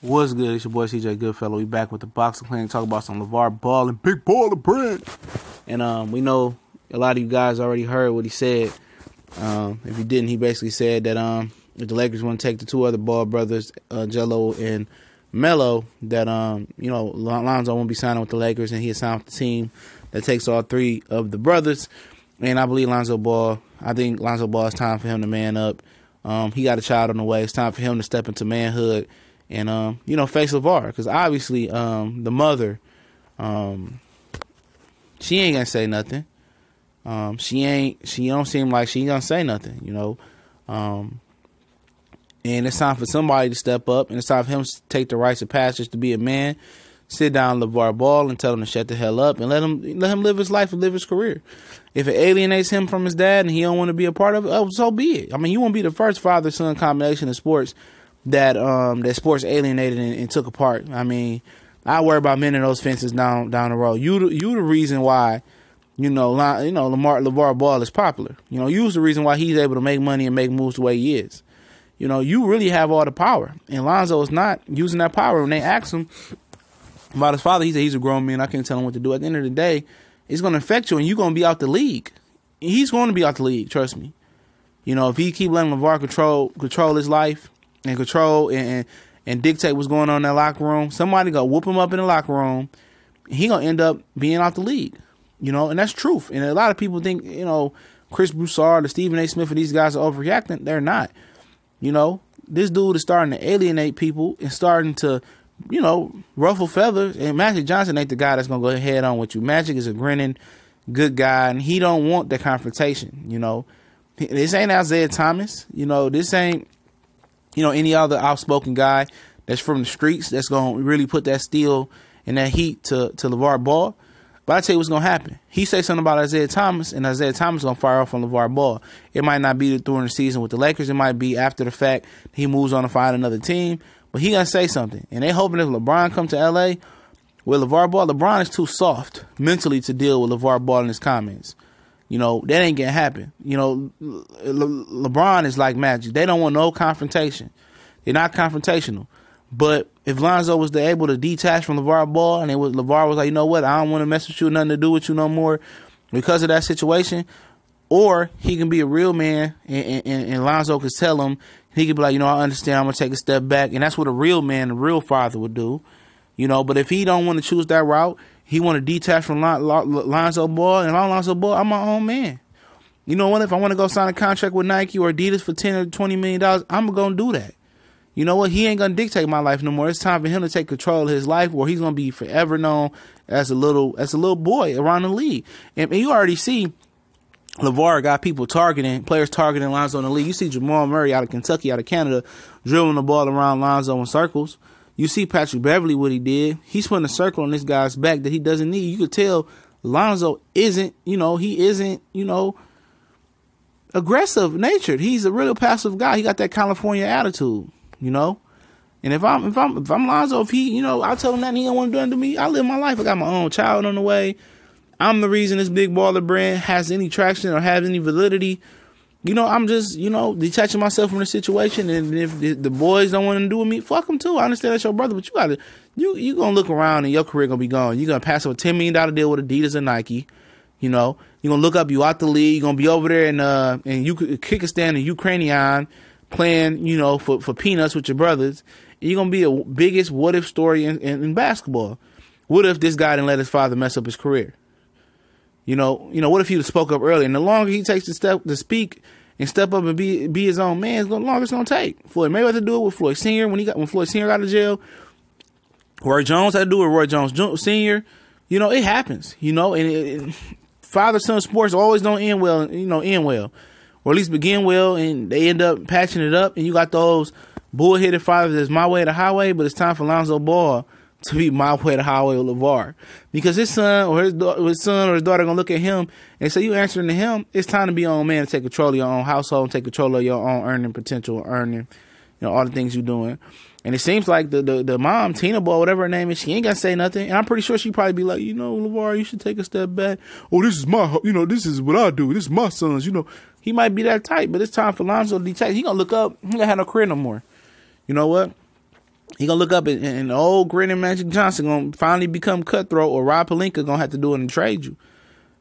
What's good? It's your boy CJ Goodfellow. We back with the Boxing Clan. Talk about some LaVar Ball and Big Baller Brand. And we know a lot of you guys already heard what he said. If you didn't, he basically said that if the Lakers want to take the two other Ball brothers, Jello and Melo, that Lonzo won't be signing with the Lakers, and he'll sign with the team that takes all three of the brothers. And I believe Lonzo Ball. I think Lonzo Ball, it's time for him to man up. He got a child on the way. It's time for him to step into manhood and face LaVar, because obviously the mother, she ain't gonna say nothing. She don't seem like she gonna say nothing, and it's time for somebody to step up, and it's time for him to take the rites of passage to be a man, sit down LaVar Ball and tell him to shut the hell up and let him live his life and live his career. If it alienates him from his dad and he don't want to be a part of it, so be it. I mean, you won't be the first father-son combination in sports that sports alienated and took apart. I mean, I worry about mending those fences down the road. You the reason why, LaVar Ball is popular. You's the reason why he's able to make money and make moves the way he is. You really have all the power, and Lonzo is not using that power. When they ask him about his father, he said he's a grown man. I can't tell him what to do. At the end of the day, it's going to affect you, and you're going to be out the league. He's going to be out the league. Trust me. If he keep letting LaVar control his life and control and dictate what's going on in that locker room, somebody gonna whoop him up in the locker room. He gonna end up being out the league. And that's truth. And a lot of people think Chris Broussard or Stephen A. Smith and these guys are overreacting. They're not. This dude is starting to alienate people and starting to ruffle feathers. And Magic Johnson ain't the guy that's going to go head on with you. Magic is a grinning, good guy, and he don't want the confrontation. This ain't Isaiah Thomas. This ain't, any other outspoken guy that's from the streets that's going to really put that steel and that heat to LaVar Ball. But I tell you what's going to happen. He say something about Isaiah Thomas, and Isaiah Thomas going to fire off on LaVar Ball. It might not be during the season with the Lakers. It might be after the fact. He moves on to find another team. But he going to say something. And they hoping if LeBron come to L.A. with LaVar Ball, LeBron is too soft mentally to deal with LaVar Ball and his comments. That ain't going to happen. LeBron is like Magic. They don't want no confrontation. They're not confrontational. But if Lonzo was able to detach from LaVar Ball, and LaVar was like, you know what, I don't want to mess with you, nothing to do with you no more because of that situation, or he can be a real man, and Lonzo could tell him, he could be like, I understand, I'm going to take a step back, and that's what a real man, a real father would do. But if he don't want to choose that route, he want to detach from Lonzo Ball, and if I'm Lonzo Ball, I'm my own man. You know what, if I want to go sign a contract with Nike or Adidas for $10 or $20 million, I'm going to do that. You know what? He ain't going to dictate my life no more. It's time for him to take control of his life, or he's going to be forever known as a little boy around the league. And you already see LaVar got players targeting Lonzo in the league. You see Jamal Murray out of Kentucky, out of Canada, dribbling the ball around Lonzo in circles. You see Patrick Beverly, what he did. He's putting a circle on this guy's back that he doesn't need. You could tell Lonzo isn't, aggressive natured. He's a real passive guy. He got that California attitude. And if I'm Lonzo, if he, I tell him that he don't want to do anything to me, I live my life. I got my own child on the way. I'm the reason this Big Baller Brand has any traction or has any validity. I'm just, detaching myself from the situation. And if the boys don't want to do with me, fuck them too. I understand that's your brother, but you gonna look around and your career gonna be gone. You're gonna pass up a $10 million deal with Adidas and Nike. You're gonna look up, you out the league. You're gonna be over there and you could kick a stand in Ukrainian, playing, for peanuts with your brothers. You're going to be a biggest what-if story in basketball. What if this guy didn't let his father mess up his career? What if he spoke up early? And the longer he takes the step to speak and step up and be his own man, the longer it's going to take. Floyd Mayweather had to do it with Floyd Sr. When Floyd Sr. got out of jail. Roy Jones had to do it with Roy Jones Sr. It happens, and father-son sports always don't end well, or at least begin well, and they end up patching it up, and you got those bullheaded fathers that's my way to highway, but it's time for Lonzo Ball to be my way to highway with LaVar. Because his son or his daughter going to look at him and say, you answering to him, it's time to be your own man, to take control of your own household, and take control of your own earning potential, all the things you're doing. And it seems like the mom, Tina Ball, whatever her name is, she ain't got to say nothing. And I'm pretty sure she probably be like, LaVar, you should take a step back. Oh, this is this is what I do. This is my sons, He might be that type, but it's time for Lonzo to detach. He going to look up. He going to have no career no more. You know what? He gonna look up and old grinning Magic Johnson gonna finally become cutthroat, or Rob Pelinka gonna have to do it and trade you.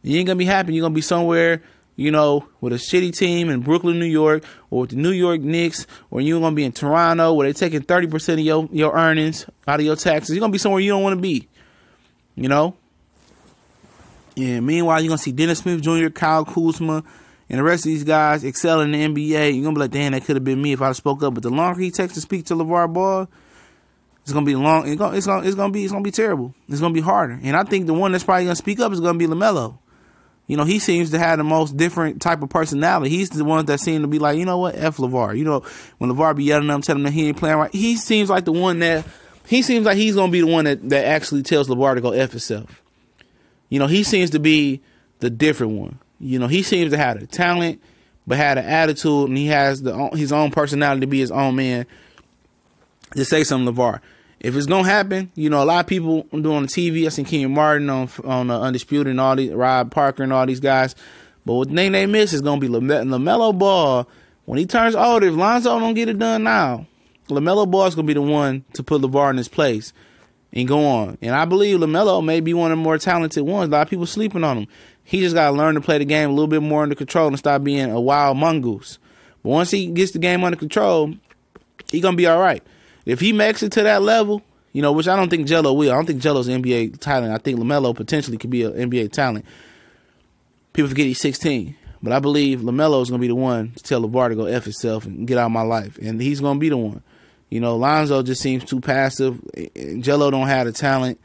You ain't gonna be happy. You're gonna be somewhere, you know, with a shitty team in Brooklyn, New York, or with the New York Knicks, or you're gonna be in Toronto where they're taking 30% of your earnings out of your taxes. You're gonna be somewhere you don't want to be, you know. And meanwhile, you're gonna see Dennis Smith Jr., Kyle Kuzma, and the rest of these guys excel in the NBA. You're gonna be like, damn, that could have been me if I spoke up. But the longer he takes to speak to LaVar Ball, it's gonna be long. It's gonna be terrible. It's gonna be harder. And I think the one that's probably gonna speak up is gonna be LaMelo. You know, he seems to have the most different type of personality. He's the one that seems to be like, you know what, F LaVar. You know, when LaVar be yelling at him, telling him that he ain't playing right, he seems like the one that, he seems like he's going to be the one that actually tells LaVar to go F himself. You know, he seems to be the different one. You know, he seems to have the talent, but had an attitude, and he has his own personality to be his own man. To say something, LaVar. If it's gonna happen, you know, a lot of people doing the TV. I seen Kenyon Martin on Undisputed and all these, Rob Parker and all these guys. But what they miss is gonna be LaMelo Ball. When he turns older, if Lonzo don't get it done now, LaMelo Ball is gonna be the one to put LaVar in his place and go on. And I believe LaMelo may be one of the more talented ones. A lot of people sleeping on him. He just gotta learn to play the game a little bit more under control and stop being a wild mongoose. But once he gets the game under control, he gonna be all right. If he makes it to that level, you know, which I don't think Jello will. I don't think Jello's an NBA talent. I think LaMelo potentially could be an NBA talent. People forget he's 16. But I believe LaMelo is going to be the one to tell LaVar to go F himself and get out of my life. And he's going to be the one. You know, Lonzo just seems too passive. Jello don't have the talent.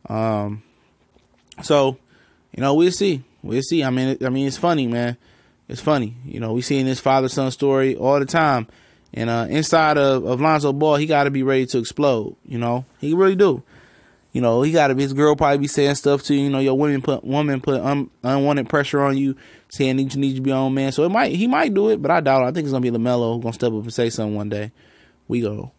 So, you know, we'll see. We'll see. I mean, it's funny, man. It's funny. You know, we seeing this father-son story all the time. And inside of Lonzo Ball, he got to be ready to explode. You know, he really do. You know, he got to. His girl probably be saying stuff to you. You know, your woman put unwanted pressure on you, saying you need to be your own man. So he might do it, but I doubt it. I think it's gonna be LaMelo who's gonna step up and say something one day. We go.